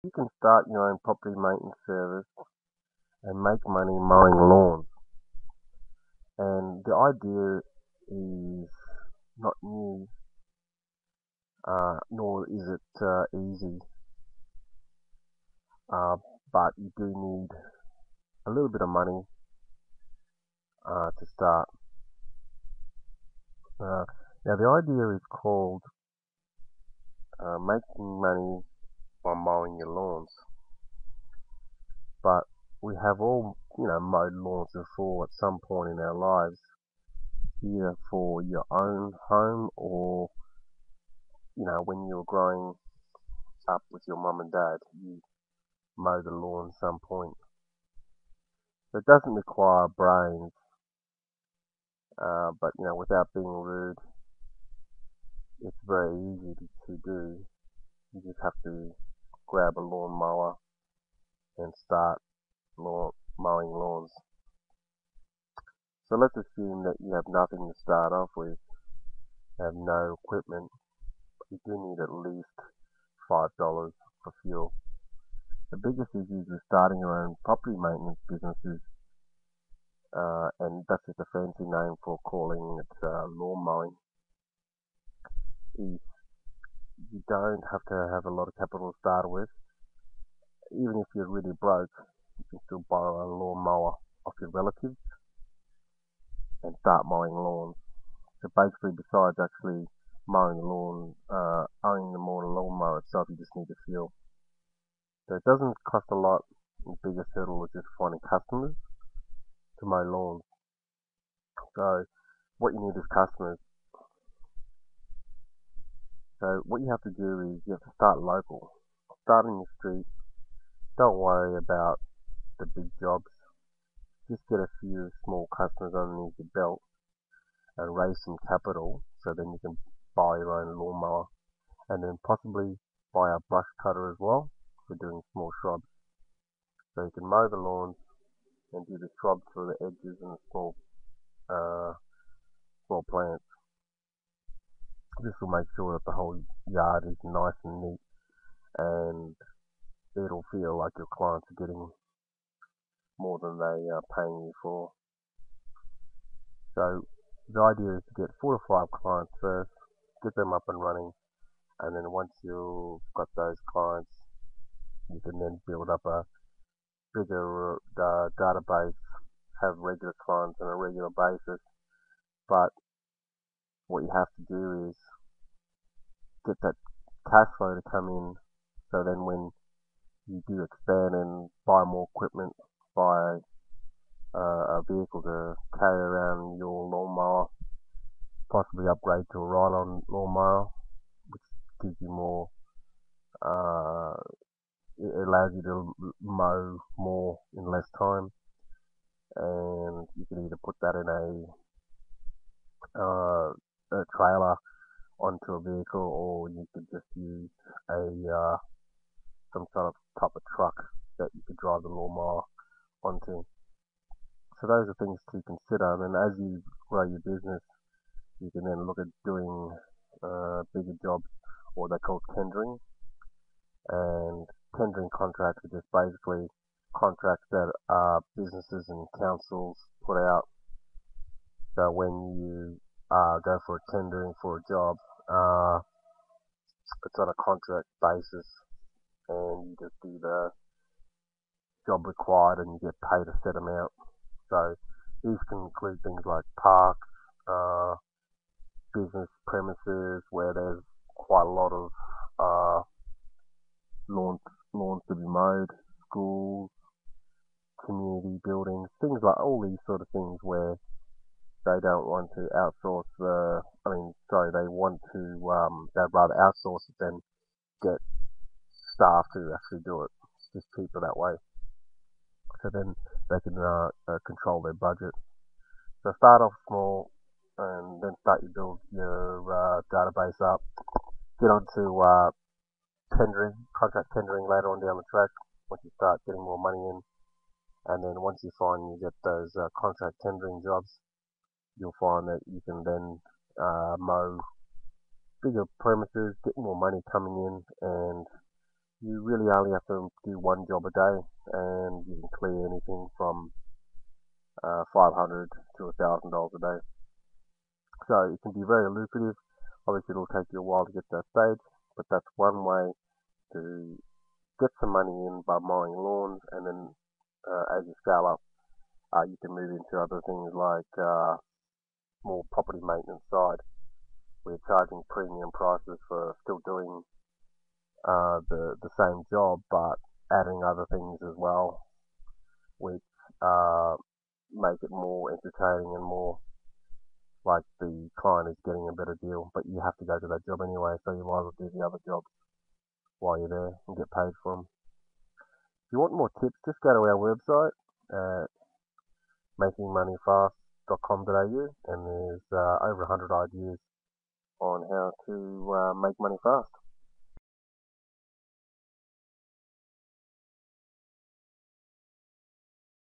You can start your own property maintenance service and make money mowing lawns. And the idea is not new, nor is it easy, uh, but you do need a little bit of money to start. Uh, Now, the idea is called making money by mowing your lawns, but we have all, mowed lawns before at some point in our lives, either for your own home or, when you were growing up with your mum and dad, you mow the lawn at some point. So it doesn't require brains, but, without being rude, it's very easy to do. You just have to grab a lawn mower and start mowing lawns. So let's assume that you have nothing to start off with, have no equipment. You do need at least $5 for fuel. The biggest issues with starting your own property maintenance businesses, and that's just a fancy name for calling it lawn mowing, is you don't have to have a lot of capital to start with. Even if you're really broke, you can still borrow a lawn mower off your relatives and start mowing lawns. So basically, besides actually mowing the lawn, owning the lawn mower itself, you just need the fuel. So it doesn't cost a lot. The biggest hurdle is just finding customers to mow lawns. So what you need is customers. So what you have to do is you have to start local. Start in the street. Don't worry about the big jobs. Just get a few small customers underneath your belt and raise some capital so then you can buy your own lawnmower and then possibly buy a brush cutter as well for doing small shrubs. So you can mow the lawns and do the shrubs for the edges and the uh, small plants. This will make sure that the whole yard is nice and neat, and it'll feel like your clients are getting more than they are paying you for. So the idea is to get 4 to 5 clients first, get them up and running, and then once you've got those clients, you can then build up a bigger database, have regular clients on a regular basis. But what you have to do is get that cash flow to come in, so then when you do expand and buy more equipment, buy a vehicle to carry around your lawnmower, possibly upgrade to a ride-on lawnmower, which gives you more. Uh, it allows you to mow more in less time, and you can either put that in a trailer onto a vehicle, or you could just use a some sort of type of truck that you could drive the lawnmower onto. So those are things to consider. And then as you grow your business, you can then look at doing bigger jobs, what they call tendering. And tendering contracts are just basically contracts that businesses and councils put out. So when you go for a tendering for a job, uh, it's on a contract basis, and you just do the job required, and you get paid a set amount. So these can include things like parks, uh, business premises where there's quite a lot of uh, lawns, lawns to be mowed, schools, community buildings, things like all these sort of things where they don't want to outsource they want to, they'd rather outsource it than get staff to actually do it. It's just cheaper that way. So then they can control their budget. So start off small and then start you build your database up. Get onto tendering, contract tendering later on down the track once you start getting more money in. And then once you find you get those contract tendering jobs, you'll find that you can then mow bigger premises, get more money coming in, and you really only have to do one job a day, and you can clear anything from $500 to $1,000 a day. So it can be very lucrative. Obviously, it'll take you a while to get to that stage, but that's one way to get some money in by mowing lawns, and then as you scale up, you can move into other things like more property maintenance side. We're charging premium prices for still doing the same job, but adding other things as well, which uh, make it more entertaining and more like the client is getting a better deal. But you have to go to that job anyway, so you might as well do the other jobs while you're there and get paid for them. If you want more tips, just go to our website at makingmoneyfast.com.au, and there's over 100 ideas on how to make money fast.